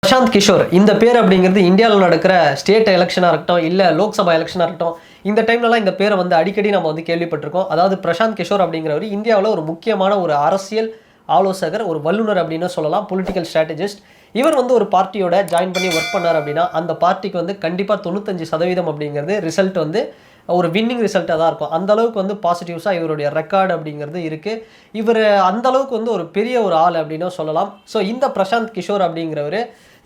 பிரசாந்த் கிஷோர் இந்த பேர் அப்படிங்கிறது இந்தியாவில் நடக்கிற ஸ்டேட் எலெக்ஷனாக இருக்கட்டும், இல்லை லோக்சபா எலெக்ஷனாக இருக்கட்டும், இந்த டைம்லலாம் இந்த பேரை வந்து அடிக்கடி நம்ம வந்து கேள்விப்பட்டிருக்கோம். அதாவது பிரசாந்த் கிஷோர் அப்படிங்கிறவர் இந்தியாவில் ஒரு முக்கியமான ஒரு அரசியல் ஆலோசகர், ஒரு வல்லுநர் அப்படின்னு சொல்லலாம், பொலிட்டிக்கல் ஸ்ட்ராட்டஜிஸ்ட். இவர் வந்து ஒரு பார்ட்டியோட ஜாயின் பண்ணி ஒர்க் பண்ணார் அப்படின்னா அந்த பார்ட்டிக்கு வந்து கண்டிப்பாக 95% அப்படிங்கிறது ரிசல்ட் வந்து ஒரு வின்னிங் ரிசல்ட்டாக தான் இருக்கும். அந்த அளவுக்கு வந்து பாசிட்டிவ்ஸாக இவருடைய ரெக்கார்டு அப்படிங்கிறது இருக்குது. இவர் அந்த அளவுக்கு வந்து ஒரு பெரிய ஒரு ஆள் அப்படின்னு சொல்லலாம். ஸோ இந்த பிரசாந்த் கிஷோர் அப்படிங்கிறவர்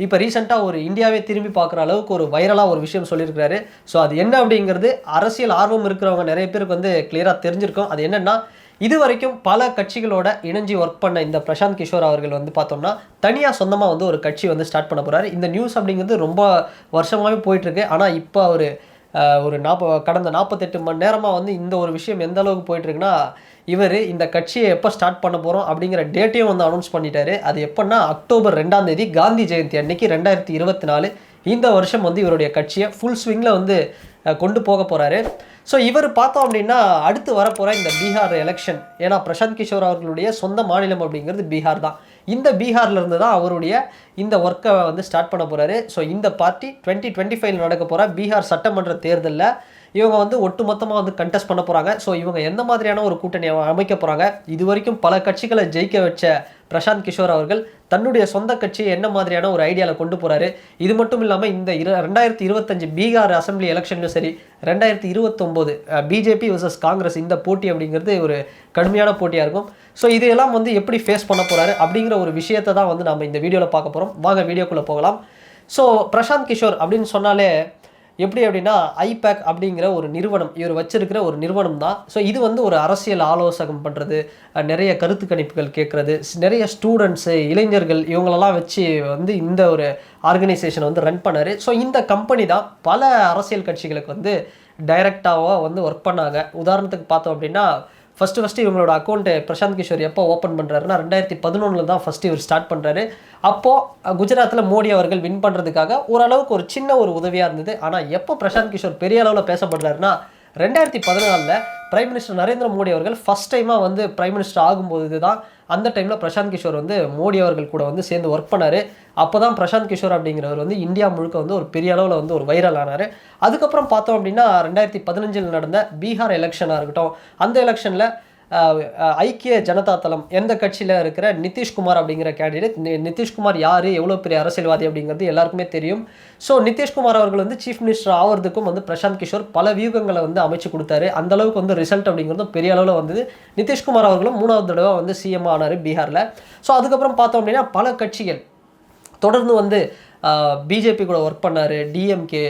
இப்போ ரீசெண்டாக ஒரு இந்தியாவே திரும்பி பார்க்குற அளவுக்கு ஒரு வைரலாக ஒரு விஷயம் சொல்லியிருக்கிறாரு. ஸோ அது என்ன அப்படிங்கிறது அரசியல் ஆர்வம் இருக்கிறவங்க நிறைய பேருக்கு வந்து கிளியராக தெரிஞ்சிருக்கும். அது என்னென்னா, இது வரைக்கும் பல கட்சிகளோட இணைஞ்சி ஒர்க் பண்ண இந்த பிரசாந்த் கிஷோர் அவர்கள் வந்து பார்த்தோம்னா தனியாக சொந்தமாக வந்து ஒரு கட்சி வந்து ஸ்டார்ட் பண்ண போகிறாரு. இந்த நியூஸ் அப்படிங்கிறது ரொம்ப வருஷமாகவே போயிட்டுருக்கு. ஆனால் இப்போ அவர் ஒரு கடந்த 48 மணி நேரமாக வந்து இந்த ஒரு விஷயம் எந்த அளவுக்கு போயிட்டுருக்குன்னா, இவர் இந்த கட்சியை எப்போ ஸ்டார்ட் பண்ண போகிறோம் அப்படிங்கிற டேட்டையும் வந்து அனௌன்ஸ் பண்ணிட்டாரு. அது எப்போன்னா அக்டோபர் 2ஆம் தேதி காந்தி ஜெயந்தி அன்னைக்கு 2024 இந்த வருஷம் வந்து இவருடைய கட்சியை ஃபுல் ஸ்விங்கில் வந்து கொண்டு போக போகிறாரு. ஸோ இவர் பார்த்தோம் அப்படின்னா அடுத்து வரப்போகிற இந்த பீகார் எலெக்ஷன், ஏன்னா பிரசாந்த் கிஷோர் அவர்களுடைய சொந்த மாநிலம் அப்படிங்கிறது பீகார் தான். இந்த பீகார்லேருந்து தான் அவருடைய இந்த ஒர்க்கை வந்து ஸ்டார்ட் பண்ண போகிறாரு. ஸோ இந்த பார்ட்டி 2025 நடக்க போகிற பீகார் சட்டமன்ற தேர்தலில் இவங்க வந்து ஒட்டுமொத்தமாக வந்து கண்டெஸ்ட் பண்ண போகிறாங்க. ஸோ இவங்க எந்த மாதிரியான ஒரு கூட்டணி அமைக்க போகிறாங்க, இது வரைக்கும் பல கட்சிகளை ஜெயிக்க வச்ச பிரசாந்த் கிஷோர் அவர்கள் தன்னுடைய சொந்த கட்சியை என்ன மாதிரியான ஒரு ஐடியாவில் கொண்டு போகிறாரு. இது மட்டும் இல்லாமல் இந்த 2025 பீகார் அசம்பிளி எலெக்ஷன்லையும் சரி, 2029 பிஜேபி vs காங்கிரஸ் இந்த போட்டி அப்படிங்கிறது ஒரு கடுமையான போட்டியாக இருக்கும். ஸோ இதையெல்லாம் வந்து எப்படி ஃபேஸ் பண்ண போகிறாரு அப்படிங்கிற ஒரு விஷயத்தை தான் வந்து நம்ம இந்த வீடியோவில் பார்க்க போகிறோம். வாங்க வீடியோக்குள்ளே போகலாம். ஸோ பிரசாந்த் கிஷோர் அப்படின்னு சொன்னாலே எப்படி அப்படின்னா, ஐபேக் அப்படிங்கிற ஒரு நிறுவனம், இவர் வச்சிருக்கிற ஒரு நிறுவனம் தான். ஸோ இது வந்து ஒரு அரசியல் ஆலோசகம் பண்ணுறது, நிறைய கருத்து கணிப்புகள் கேட்குறது, நிறைய ஸ்டூடெண்ட்ஸு, இளைஞர்கள் இவங்களெல்லாம் வச்சு வந்து இந்த ஒரு ஆர்கனைசேஷனை வந்து ரன் பண்ணார். ஸோ இந்த கம்பெனி தான் பல அரசியல் கட்சிகளுக்கு வந்து டைரெக்டாக வந்து ஒர்க் பண்ணாங்க. உதாரணத்துக்கு பார்த்தோம் அப்படின்னா, ஃபஸ்ட்டு இவங்களோட அக்கௌண்ட்டு பிரசாந்த் கிஷோர் எப்போ ஓப்பன் பண்ணுறாருன்னா 2011 தான் ஃபஸ்ட்டு இவர் ஸ்டார்ட் பண்ணுறாரு. அப்போது குஜராத்தில் மோடி அவர்கள் வின் பண்ணுறதுக்காக ஓரளவுக்கு ஒரு சின்ன ஒரு உதவியாக இருந்தது. ஆனால் எப்போ பிரசாந்த் கிஷோர் பெரிய அளவில் பேசப்படுறாருன்னா 2014 பிரைம் மினிஸ்டர் நரேந்திர மோடி அவர்கள் ஃபஸ்ட் டைமாக வந்து பிரைம் மினிஸ்டர் ஆகும்போது தான் அந்த டைமில் பிரசாந்த் கிஷோர் வந்து மோடி அவர்கள் கூட வந்து சேர்ந்து ஒர்க் பண்ணார். அப்போ தான் பிரசாந்த் கிஷோர் அப்படிங்கிறவர் வந்து இந்தியா முழுக்க வந்து ஒரு பெரிய அளவில் வந்து ஒரு வைரல் ஆனார். அதுக்கப்புறம் பார்த்தோம் அப்படின்னா 2015 நடந்த பீகார் எலெக்ஷனாக இருக்கட்டும், அந்த எலெக்ஷனில் ஐக்கிய ஜனதா தளம் எந்த கட்சியில் இருக்கிற நிதிஷ்குமார் அப்படிங்கிற கேண்டிடேட், நிதிஷ்குமார் யார், எவ்வளோ பெரிய அரசியல்வாதி அப்படிங்கிறது எல்லாருக்குமே தெரியும். ஸோ நிதிஷ்குமார் அவர்கள் வந்து சீஃப் மினிஸ்டர் ஆகிறதுக்கும் வந்து பிரசாந்த் கிஷோர் பல வியூகங்களை வந்து அமைச்சு கொடுத்தாரு. அந்தளவுக்கு வந்து ரிசல்ட் அப்படிங்கிறதும் பெரிய அளவில் வந்தது. நிதிஷ்குமார் அவர்களும் 3வது தடவை வந்து சிஎம் ஆனார் பீகாரில். ஸோ அதுக்கப்புறம் பார்த்தோம் அப்படின்னா பல கட்சிகள் தொடர்ந்து வந்து பிஜேபி கூட ஒர்க் பண்ணார். டிஎம்கே,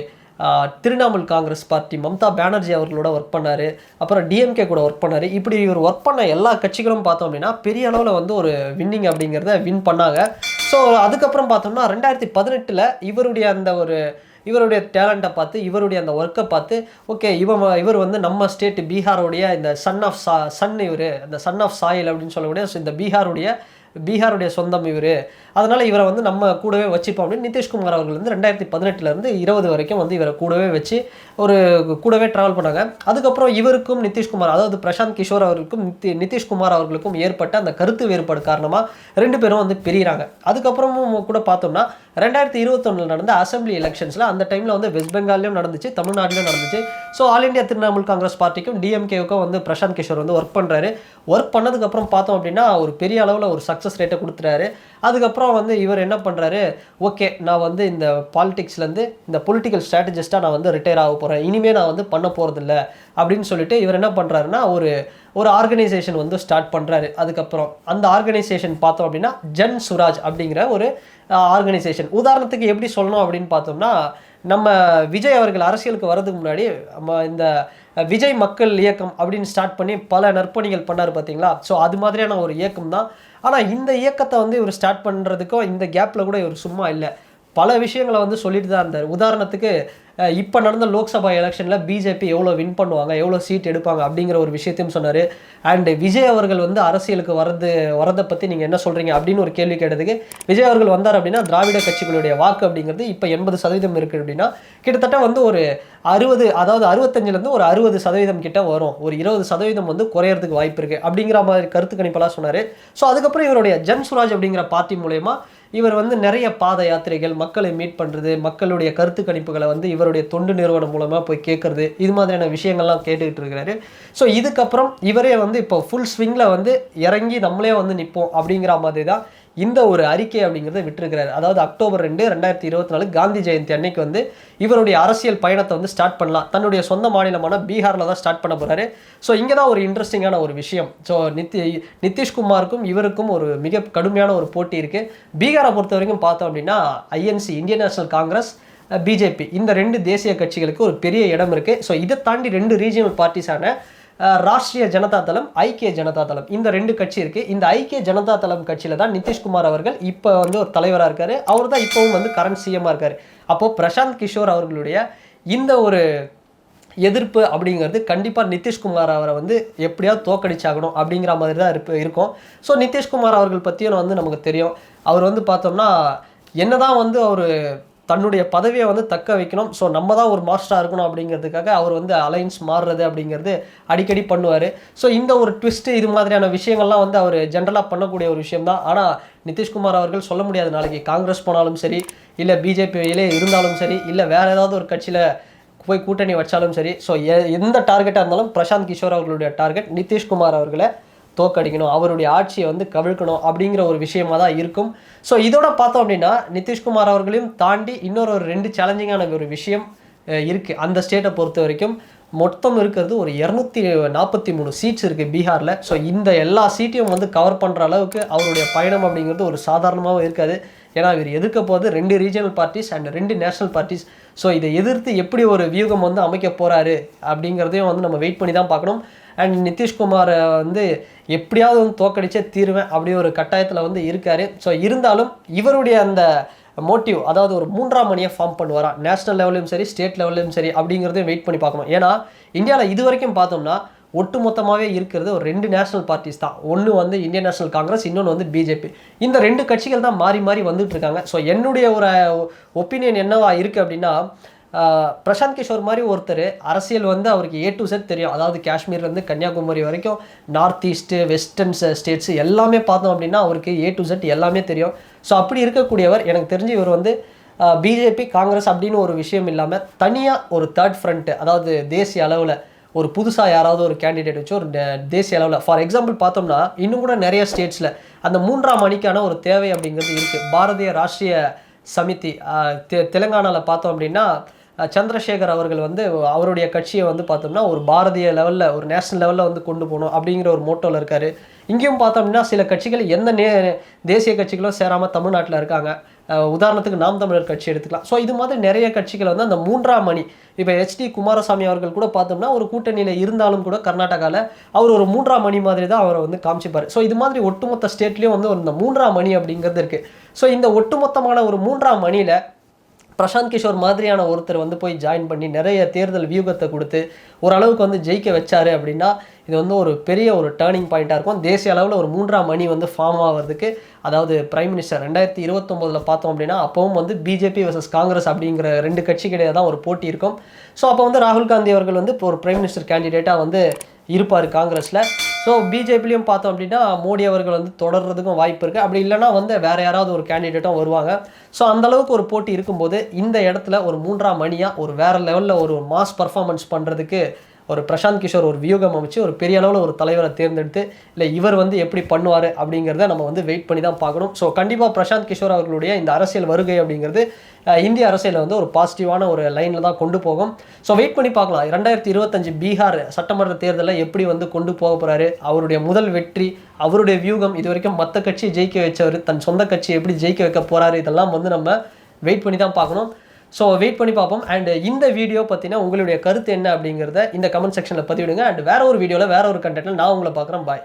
திரிணாமுல் காங்கிரஸ் பார்ட்டி, மம்தா பானர்ஜி அவர்களோட ஒர்க் பண்ணார். அப்புறம் டிஎம்கே கூட ஒர்க் பண்ணார். இப்படி இவர் ஒர்க் பண்ண எல்லா கட்சிகளும் பார்த்தோம் அப்படின்னா பெரிய அளவில் வந்து ஒரு வின்னிங் அப்படிங்கிறத வின் பண்ணாங்க. ஸோ அதுக்கப்புறம் பார்த்தோம்னா 2018 இவருடைய டேலண்ட்டை பார்த்து, இவருடைய அந்த ஒர்க்கை பார்த்து, ஓகே இவர் வந்து நம்ம ஸ்டேட் பீகாரோடைய இந்த சன் ஆஃப் சாயில் அப்படின்னு சொல்லக்கூடிய இந்த பீகாருடைய சொந்தம் இவர், அதனால் இவரை வந்து நம்ம கூடவே வச்சுப்போம் அப்படின்னு நிதிஷ்குமார் அவர்கள் வந்து 2018 20 வரைக்கும் வந்து இவரை கூடவே வச்சு கூடவே ட்ராவல் பண்ணாங்க. அதுக்கப்புறம் இவருக்கும் நிதிஷ்குமார், அதாவது பிரசாந்த் கிஷோர் அவர்களுக்கும் நிதிஷ்குமார் அவர்களுக்கும் ஏற்பட்ட அந்த கருத்து வேறுபாடு காரணமாக 2 பேரும் வந்து பிரிகிறாங்க. அதுக்கப்புறமும் கூட பார்த்தோம்னா 2021 நடந்த அசம்பிளி எலெக்ஷன்ஸில் அந்த டைமில் வந்து வெஸ்ட் பெங்கால்லையும் நடந்துச்சு, தமிழ்நாட்டிலையும் நடந்துச்சு. So all India Trinamool Congress பார்ட்டிக்கும் டிஎம்கேவுக்கும் வந்து பிரசாந்த் கிஷோர் வந்து ஒர்க் பண்ணுறாரு. ஒர்க் பண்ணதுக்கப்புறம் பார்த்தோம் அப்படின்னா ஒரு பெரிய அளவில் ஒரு சக்ஸஸ் ரேட்டை கொடுத்துறாரு. அதுக்கப்புறம் வந்து இவர் என்ன பண்ணுறாரு, ஓகே நான் வந்து இந்த பாலிடிக்ஸ்லேருந்து இந்த பொலிட்டிக்கல் ஸ்ட்ராட்டஜிஸ்ட்டாக நான் வந்து ரிட்டையர் ஆக போகிறேன், இனிமேல் நான் வந்து பண்ண போகிறதில்ல அப்படின்னு சொல்லிட்டு இவர் என்ன பண்ணுறாருன்னா ஒரு ஆர்கனைசேஷன் வந்து ஸ்டார்ட் பண்ணுறாரு. அதுக்கப்புறம் அந்த ஆர்கனைசேஷன் பார்த்தோம் அப்படின்னா ஜன் சுராஜ் அப்படிங்கிற ஒரு ஆர்கனைசேஷன். உதாரணத்துக்கு எப்படி சொல்லணும் அப்படின்னு பார்த்தோம்னா, நம்ம விஜய் அவர்கள் அரசியலுக்கு வர்றதுக்கு முன்னாடி இந்த விஜய் மக்கள் இயக்கம் அப்படின்னு ஸ்டார்ட் பண்ணி பல நற்பணிகள் பண்ணார் பார்த்தீங்களா. ஸோ அது மாதிரியான ஒரு இயக்கம் தான். ஆனால் இந்த இயக்கத்தை வந்து இவர் ஸ்டார்ட் பண்ணுறதுக்கும் இந்த கேப்பில் கூட இவர் சும்மா இல்லை, பல விஷயங்களை வந்து சொல்லிட்டு தான் இருந்தார். உதாரணத்துக்கு இப்போ நடந்த லோக்சபா எலெக்ஷனில் பிஜேபி எவ்வளோ வின் பண்ணுவாங்க, எவ்வளோ சீட் எடுப்பாங்க அப்படிங்கிற ஒரு விஷயத்தையும் சொன்னார். அண்ட் விஜய் அவர்கள் வந்து அரசியலுக்கு வரதை பற்றி நீங்கள் என்ன சொல்கிறீங்க அப்படின்னு ஒரு கேள்வி கேட்டதுக்கு, விஜய் அவர்கள் வந்தார் அப்படின்னா திராவிட கட்சிகளுடைய வாக்கு அப்படிங்கிறது இப்போ 80% இருக்குது அப்படின்னா கிட்டத்தட்ட வந்து ஒரு 65 ஒரு 60% கிட்ட வரும், ஒரு 20% வந்து குறையறதுக்கு வாய்ப்பு இருக்குது அப்படிங்கிற மாதிரி கருத்து கணிப்பெல்லாம் சொன்னார். ஸோ அதுக்கப்புறம் இவருடைய ஜன் சுராஜ் அப்படிங்கிற பார்ட்டி மூலயமா இவர் வந்து நிறைய பாத யாத்திரைகள், மக்களை மீட் பண்ணுறது, மக்களுடைய கருத்து கணிப்புகளை வந்து இவருடைய தொண்டு நிறுவனம் மூலமாக போய் கேட்குறது, இது மாதிரியான விஷயங்கள்லாம் கேட்டுக்கிட்டு இருக்கிறாரு. ஸோ இதுக்கப்புறம் இவரே வந்து இப்போ ஃபுல் ஸ்விங்கில் வந்து இறங்கி நம்மளே வந்து நிற்போம் அப்படிங்கிற மாதிரி தான் இந்த ஒரு அறிக்கை அப்படிங்கிறத விட்டுருக்கிறாரு. அதாவது அக்டோபர் 2, 2024 காந்தி ஜெயந்தி அன்னைக்கு வந்து இவருடைய அரசியல் பயணத்தை வந்து ஸ்டார்ட் பண்ணலாம். தன்னுடைய சொந்த மாநிலமான பீகாரில் தான் ஸ்டார்ட் பண்ண போகிறாரு. ஸோ இங்கே தான் ஒரு இன்ட்ரெஸ்டிங்கான ஒரு விஷயம். ஸோ நிதிஷ்குமாருக்கும் இவருக்கும் ஒரு மிக கடுமையான ஒரு போட்டி இருக்குது. பீகாரை பொறுத்த வரைக்கும் பார்த்தோம் அப்படின்னா INC, Indian national Congress, BJP, இந்த 2 தேசிய கட்சிகளுக்கு ஒரு பெரிய இடம் இருக்குது. ஸோ இதை தாண்டி 2 ரீஜியனல் பார்ட்டிஸான ராஷ்ட்ரிய ஜனதா தளம், ஐக்கிய ஜனதா தளம், இந்த 2 கட்சி இருக்குது. இந்த ஐக்கிய ஜனதா தளம் கட்சியில் தான் நிதிஷ்குமார் அவர்கள் இப்போ வந்து ஒரு தலைவராக இருக்கார். அவர் தான் இப்போவும் வந்து கரண்ட் சிஎம்மாக இருக்கார். அப்போது பிரசாந்த் கிஷோர் அவர்களுடைய இந்த ஒரு எதிர்ப்பு அப்படிங்கிறது கண்டிப்பாக நிதிஷ்குமார் அவரை வந்து எப்படியாவது தோக்கடிச்சாகணும் அப்படிங்கிற மாதிரி தான் இருக்கும். ஸோ நிதிஷ்குமார் அவர்கள் பற்றியும் வந்து நமக்கு தெரியும். அவர் வந்து பார்த்தோம்னா என்னதான் வந்து அவர் தன்னுடைய பதவியை வந்து தக்க வைக்கணும், ஸோ நம்ம தான் ஒரு மாஸ்டராக இருக்கணும் அப்படிங்கிறதுக்காக அவர் வந்து அலைன்ஸ் மாறுறது அப்படிங்கிறது அடிக்கடி பண்ணுவார். ஸோ இந்த ஒரு ட்விஸ்ட்டு, இது மாதிரியான விஷயங்கள்லாம் வந்து அவர் ஜென்ரலாக பண்ணக்கூடிய ஒரு விஷயம் தான். ஆனால் நிதிஷ்குமார் அவர்கள் சொல்ல முடியாது, நாளைக்கு காங்கிரஸ் போனாலும் சரி, இல்லை பிஜேபியிலே இருந்தாலும் சரி, இல்லை வேறு ஏதாவது ஒரு கட்சியில் போய் கூட்டணி வச்சாலும் சரி, ஸோ எந்த டார்கெட்டாக இருந்தாலும் பிரசாந்த் கிஷோர் அவர்களுடைய டார்கெட் நிதிஷ்குமார் அவர்களை தோக்கடிக்கணும், அவருடைய ஆட்சியை வந்து கவிழ்க்கணும் அப்படிங்கிற ஒரு விஷயமா தான் இருக்கும். ஸோ இதோட பார்த்தோம் அப்படின்னா நிதிஷ்குமார் அவர்களையும் தாண்டி இன்னொரு 2 சேலஞ்சிங்கான ஒரு விஷயம் இருக்குது. அந்த ஸ்டேட்டை பொறுத்த வரைக்கும் மொத்தம் இருக்கிறது ஒரு 243 சீட்ஸ் இருக்குது பீகாரில். ஸோ இந்த எல்லா சீட்டையும் வந்து கவர் பண்ணுற அளவுக்கு அவருடைய பயணம் அப்படிங்கிறது ஒரு சாதாரணமாகவும் இருக்காது. ஏன்னா இவர் எதிர்க்க போது 2 regional parties and 2 national parties. So இதை எதிர்த்து எப்படி ஒரு வியூகம் வந்து அமைக்க போகிறாரு அப்படிங்கிறதையும் வந்து நம்ம வெயிட் பண்ணி தான் பார்க்கணும். அண்ட் நிதிஷ்குமாரை வந்து எப்படியாவது வந்து தோக்கடிச்சே தீருவேன் அப்படி ஒரு கட்டாயத்தில் வந்து இருக்கார். ஸோ இருந்தாலும் இவருடைய அந்த மோட்டிவ், அதாவது ஒரு 3ஆம் அணியை ஃபார்ம் பண்ணுவாரா நேஷனல் லெவலையும் சரி, ஸ்டேட் லெவலையும் சரி அப்படிங்கிறதையும் வெயிட் பண்ணி பார்க்கணும். ஏன்னா இந்தியாவில் இது வரைக்கும் பார்த்தோம்னா ஒட்டுமொத்தமாகவே இருக்கிறது ஒரு 2 நேஷனல் பார்ட்டிஸ் தான். ஒன்று வந்து இந்தியன் நேஷனல் காங்கிரஸ், இன்னொன்று வந்து பிஜேபி. இந்த 2 கட்சிகள் தான் மாறி மாறி வந்துட்டு இருக்காங்க. ஸோ என்னுடைய ஒரு ஒப்பீனியன் என்னவா இருக்குது அப்படின்னா, பிரசாந்த் கிஷோர் மாதிரி ஒருத்தர் அரசியல் வந்து அவருக்கு A to Z தெரியும். அதாவது காஷ்மீர்லேருந்து கன்னியாகுமரி வரைக்கும் நார்த் ஈஸ்ட்டு, வெஸ்டர்ன் ஸ்டேட்ஸ் எல்லாமே பார்த்தோம் அப்படின்னா அவருக்கு A to Z எல்லாமே தெரியும். ஸோ அப்படி இருக்கக்கூடியவர், எனக்கு தெரிஞ்சு இவர் வந்து பிஜேபி, காங்கிரஸ் அப்படின்னு ஒரு விஷயம் இல்லாமல் தனியாக ஒரு தேர்ட் ஃப்ரண்ட்டு, அதாவது தேசிய அளவில் ஒரு புதுசாக யாராவது ஒரு கேண்டிடேட் வச்சு ஒரு தேசிய அளவில், ஃபார் எக்ஸாம்பிள் பார்த்தோம்னா இன்னும் கூட நிறைய ஸ்டேட்ஸில் அந்த 3ஆம் அணிக்கான ஒரு தேவை அப்படிங்கிறது இருக்குது. பாரதிய ராஷ்ட்ரிய சமிதி தெலுங்கானாவில் பார்த்தோம் அப்படின்னா சந்திரசேகர் அவர்கள் வந்து அவருடைய கட்சியை வந்து பார்த்தோம்னா ஒரு பாரதிய லெவலில், ஒரு நேஷனல் லெவலில் வந்து கொண்டு போகணும் அப்படிங்கிற ஒரு மோட்டோவில் இருக்கார். இங்கேயும் பார்த்தோம் அப்படின்னா சில கட்சிகள் எந்த தேசிய கட்சிகளும் சேராமல் தமிழ்நாட்டில் இருக்காங்க. உதாரணத்துக்கு நாம் தமிழர் கட்சி எடுத்துக்கலாம். ஸோ இது மாதிரி நிறைய கட்சிகள் வந்து அந்த 3ஆம் அணி, இப்போ HD குமாரசாமி அவர்கள் கூட பார்த்தோம்னா ஒரு கூட்டணியில் இருந்தாலும் கூட கர்நாடகாவில் அவர் ஒரு 3ஆம் அணி மாதிரி தான் அவரை வந்து காமிச்சிப்பார். ஸோ இது மாதிரி ஒட்டுமொத்த ஸ்டேட்லேயும் வந்து இந்த 3ஆம் அணி அப்படிங்கிறது இருக்குது. ஸோ இந்த ஒட்டுமொத்தமான ஒரு 3ஆம் அணியில் பிரசாந்த் கிஷோர் மாதிரியான ஒருத்தர் வந்து போய் ஜாயின் பண்ணி நிறைய தேர்தல் வியூகத்தை கொடுத்து ஓரளவுக்கு வந்து ஜெயிக்க வச்சாரு அப்படின்னா இது வந்து ஒரு பெரிய ஒரு டேர்னிங் பாயிண்ட்டாக இருக்கும். தேசிய அளவில் ஒரு 3ஆம் அணி வந்து ஃபார்ம் ஆகிறதுக்கு, அதாவது பிரைம் மினிஸ்டர் 2029 பார்த்தோம் அப்படின்னா அப்பவும் வந்து பிஜேபி வர்சஸ் காங்கிரஸ் அப்படிங்கிற 2 கட்சிக்கிடையே தான் ஒரு போட்டி இருக்கும். ஸோ அப்போ வந்து ராகுல் காந்தி அவர்கள் வந்து இப்போ ஒரு பிரைம் மினிஸ்டர் கேண்டிடேட்டாக வந்து இருப்பார் காங்கிரஸில். ஸோ பிஜேபிலையும் பார்த்தோம் அப்படின்னா மோடி அவர்கள் வந்து தொடர்றதுக்கும் வாய்ப்பு இருக்குது. அப்படி இல்லைனா வந்து வேறு யாராவது ஒரு கேண்டிடேட்டும் வருவாங்க. ஸோ அந்தளவுக்கு ஒரு போட்டி இருக்கும்போது இந்த இடத்துல ஒரு 3ஆம் அணியாக ஒரு வேறு லெவலில் ஒரு மாஸ் பர்ஃபார்மன்ஸ் பண்ணுறதுக்கு ஒரு பிரசாந்த் கிஷோர் ஒரு வியூகம் அமைச்சு ஒரு பெரிய அளவில் ஒரு தலைவரை தேர்ந்தெடுத்து, இல்லை இவர் வந்து எப்படி பண்ணுவார் அப்படிங்கிறத நம்ம வந்து வெயிட் பண்ணி தான் பார்க்கணும். ஸோ கண்டிப்பாக பிரசாந்த் கிஷோர் அவர்களுடைய இந்த அரசியல் வருகை அப்படிங்கிறது இந்திய அரசியலில் வந்து ஒரு பாசிட்டிவான ஒரு லைனில் தான் கொண்டு போகும். ஸோ வெயிட் பண்ணி பார்க்கலாம் 2025 பீகார் சட்டமன்ற தேர்தலில் எப்படி வந்து கொண்டு போக போகிறாரு, அவருடைய முதல் வெற்றி, அவருடைய வியூகம், இது வரைக்கும் மற்ற கட்சியை ஜெயிக்க வச்சவர் தன் சொந்த கட்சியை எப்படி ஜெயிக்க வைக்க போகிறாரு, இதெல்லாம் வந்து நம்ம வெயிட் பண்ணி தான் பார்க்கணும். ஸோ வெயிட் பண்ணி பார்ப்போம். அண்ட் இந்த வீடியோ பற்றினா உங்களுடைய கருத்து என்ன அப்படிங்கிறத இந்த கமெண்ட் செக்ஷனில் பதிவிடுங்க. அண்ட் வேற ஒரு வீடியோவில் வேற ஒரு கண்டென்ட்டில் நான் உங்களை பார்க்குறேன். பாய்.